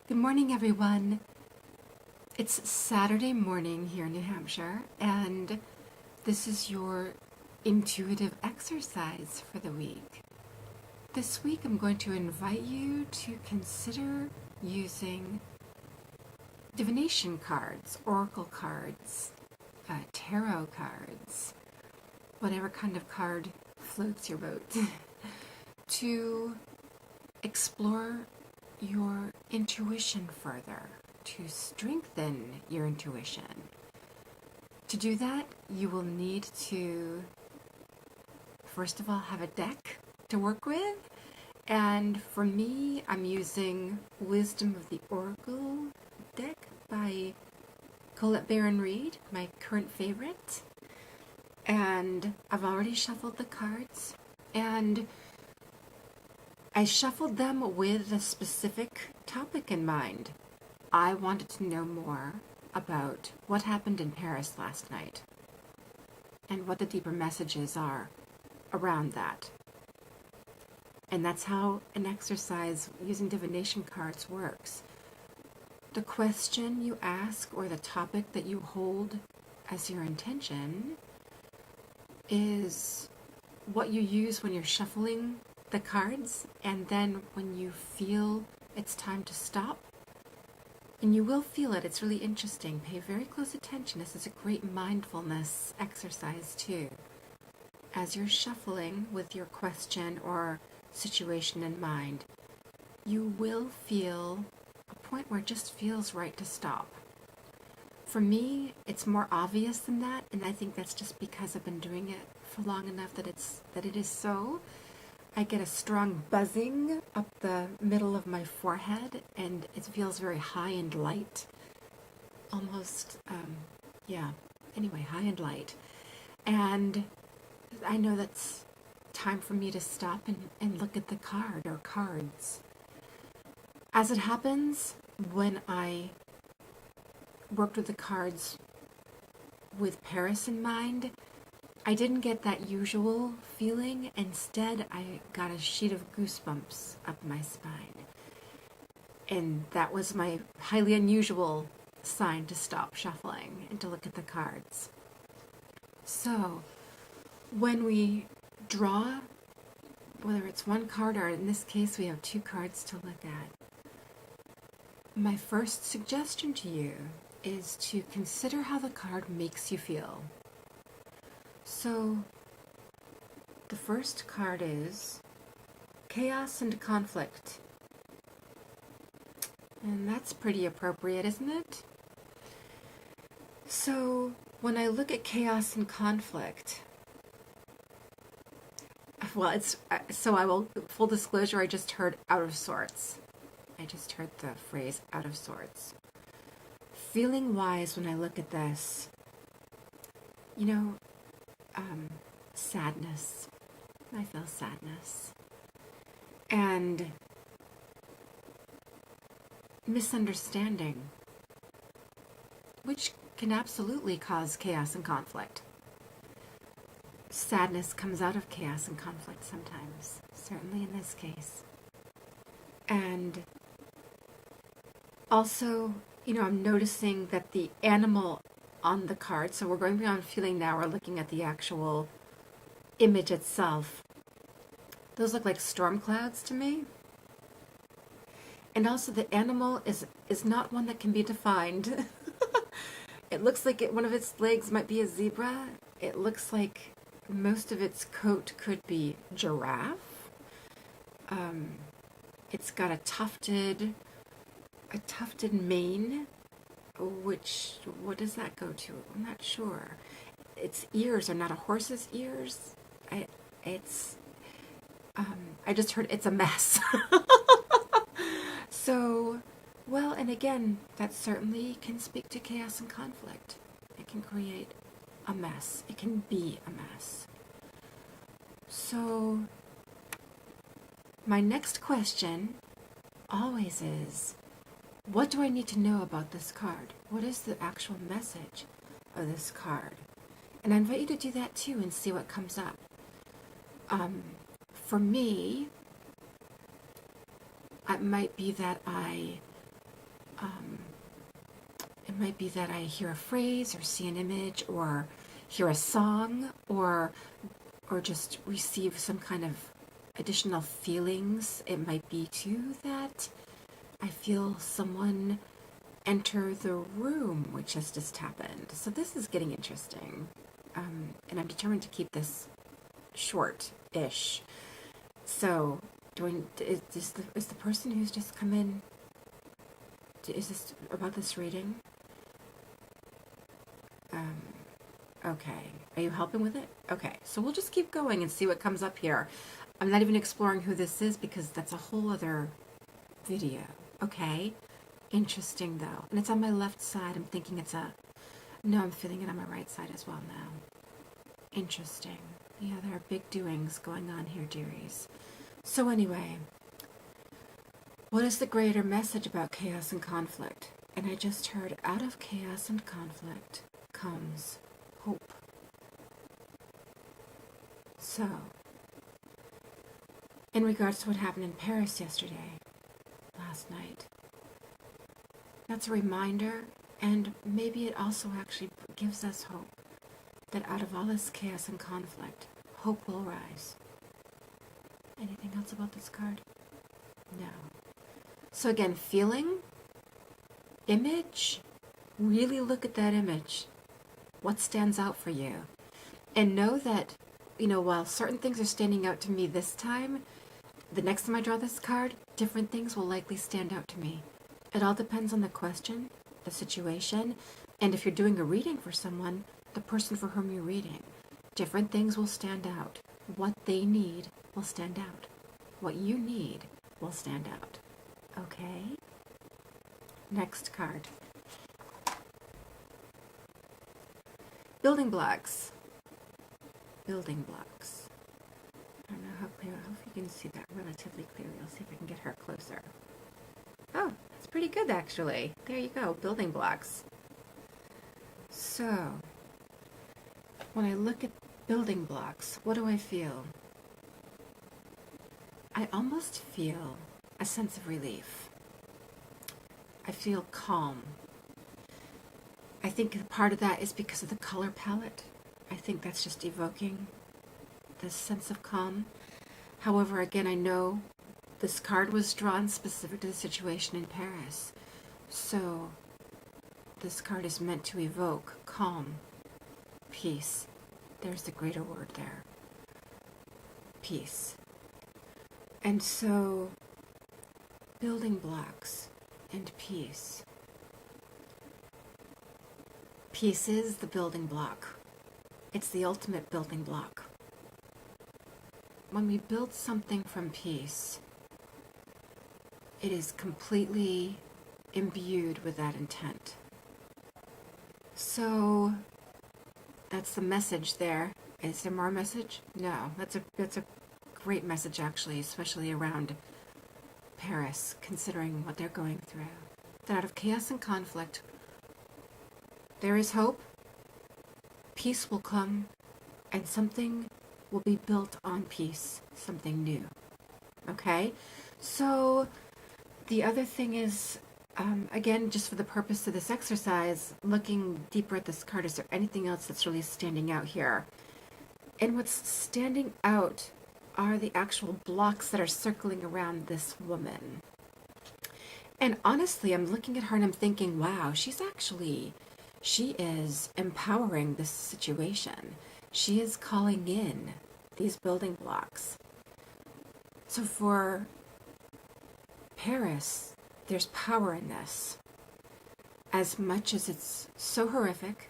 Good morning, everyone. It's Saturday morning here in New Hampshire, and this is your intuitive exercise for the week. This week, I'm going to invite you to consider using divination cards, oracle cards, tarot cards, whatever kind of card floats your boat, to explore your intuition further, to strengthen your intuition. To do that, you will need to, first of all, have a deck to work with. And for me, I'm using Wisdom of the Oracle deck by Colette Baron-Reid, my current favorite. And I've already shuffled the cards, and I shuffled them with a specific topic in mind. I wanted to know more about what happened in Paris last night and what the deeper messages are around that. And that's how an exercise using divination cards works. The question you ask or the topic that you hold as your intention is what you use when you're shuffling the cards, and then when you feel it's time to stop, and you will feel it, it's really interesting. Pay very close attention. This is a great mindfulness exercise too. As you're shuffling with your question or situation in mind, you will feel a point where it just feels right to stop. For me, it's more obvious than that, and I think that's just because I've been doing it for long enough that it is so. I get a strong buzzing up the middle of my forehead, and it feels very high and light. Almost, high and light. And I know that's time for me to stop and look at the card or cards. As it happens, when I worked with the cards with Paris in mind, I didn't get that usual feeling. Instead, I got a sheet of goosebumps up my spine. And that was my highly unusual sign to stop shuffling and to look at the cards. So, when we draw, whether it's one card or in this case we have two cards to look at, my first suggestion to you is to consider how the card makes you feel. So, the first card is Chaos and Conflict. And that's pretty appropriate, isn't it? So, when I look at chaos and conflict, full disclosure, I just heard out of sorts. I just heard the phrase out of sorts. Feeling wise, when I look at this, sadness. I feel sadness. And misunderstanding, which can absolutely cause chaos and conflict. Sadness comes out of chaos and conflict sometimes, certainly in this case. And also, I'm noticing that the animal on the card, so we're going beyond feeling now, we're looking at the actual image itself. Those look like storm clouds to me. And also the animal is not one that can be defined. It looks like one of its legs might be a zebra. It looks like most of its coat could be giraffe. It's got a tufted mane, which, what does that go to? I'm not sure. Its ears are not a horse's ears. I just heard it's a mess. So, well, and again, that certainly can speak to chaos and conflict. It can create a mess. It can be a mess. So, my next question always is, what do I need to know about this card? What is the actual message of this card? And I invite you to do that too and see what comes up. For me, it might be that I It might be that I hear a phrase or see an image or hear a song or just receive some kind of additional feelings. It might be too that I feel someone enter the room, which has just happened. So this is getting interesting. And I'm determined to keep this short-ish. So, is the person who's just come in, is this about this reading? Okay. Are you helping with it? Okay. So we'll just keep going and see what comes up here. I'm not even exploring who this is because that's a whole other video. Okay. Interesting though. And it's on my left side. I'm thinking no, I'm feeling it on my right side as well now. Interesting. Yeah, there are big doings going on here, dearies. So anyway, what is the greater message about chaos and conflict? And I just heard, out of chaos and conflict comes hope. So, in regards to what happened in Paris last night, that's a reminder, and maybe it also actually gives us hope that out of all this chaos and conflict, hope will rise. Anything else about this card? No. So again, feeling, image, really look at that image. What stands out for you? And know that, while certain things are standing out to me this time, the next time I draw this card, different things will likely stand out to me. It all depends on the question, the situation, and if you're doing a reading for someone, the person for whom you're reading. Different things will stand out. What they need will stand out. What you need will stand out. Okay? Next card. Building blocks. Building blocks. I don't know how clear. I hope you can see that relatively clearly. I'll see if I can get her closer. Oh, that's pretty good actually. There you go. Building blocks. So, when I look at building blocks, what do I feel? I almost feel a sense of relief. I feel calm. I think part of that is because of the color palette. I think that's just evoking this sense of calm. However, again, I know this card was drawn specific to the situation in Paris. So, this card is meant to evoke calm, peace. There's the greater word there. Peace. And so, building blocks and peace. Peace is the building block. It's the ultimate building block. When we build something from peace, it is completely imbued with that intent. So, that's the message there. Is there more message? No, that's a great message actually, especially around Paris, considering what they're going through. That out of chaos and conflict, there is hope, peace will come, and something will be built on peace, something new. Okay? So, the other thing is, again, just for the purpose of this exercise, looking deeper at this card, is there anything else that's really standing out here? And what's standing out are the actual blocks that are circling around this woman. And honestly, I'm looking at her and I'm thinking, wow, she is empowering this situation. She is calling in these building blocks. So for Paris, there's power in this. As much as it's so horrific,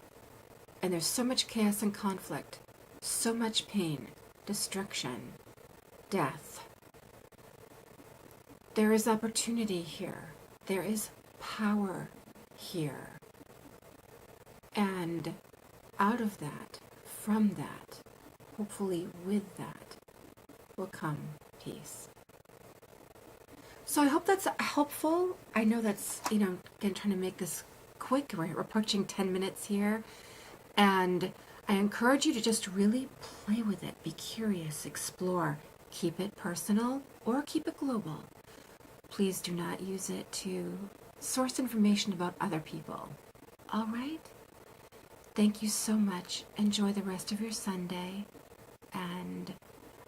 and there's so much chaos and conflict, so much pain, destruction, death, there is opportunity here. There is power here. And out of that, from that, hopefully with that, will come peace. So I hope that's helpful. I know that's, again, trying to make this quick. We're approaching 10 minutes here. And I encourage you to just really play with it. Be curious, explore. Keep it personal or keep it global. Please do not use it to source information about other people. All right? Thank you so much. Enjoy the rest of your Sunday, and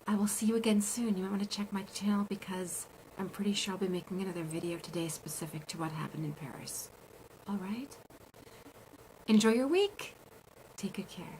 I will see you again soon. You might want to check my channel because I'm pretty sure I'll be making another video today specific to what happened in Paris. All right? Enjoy your week. Take good care.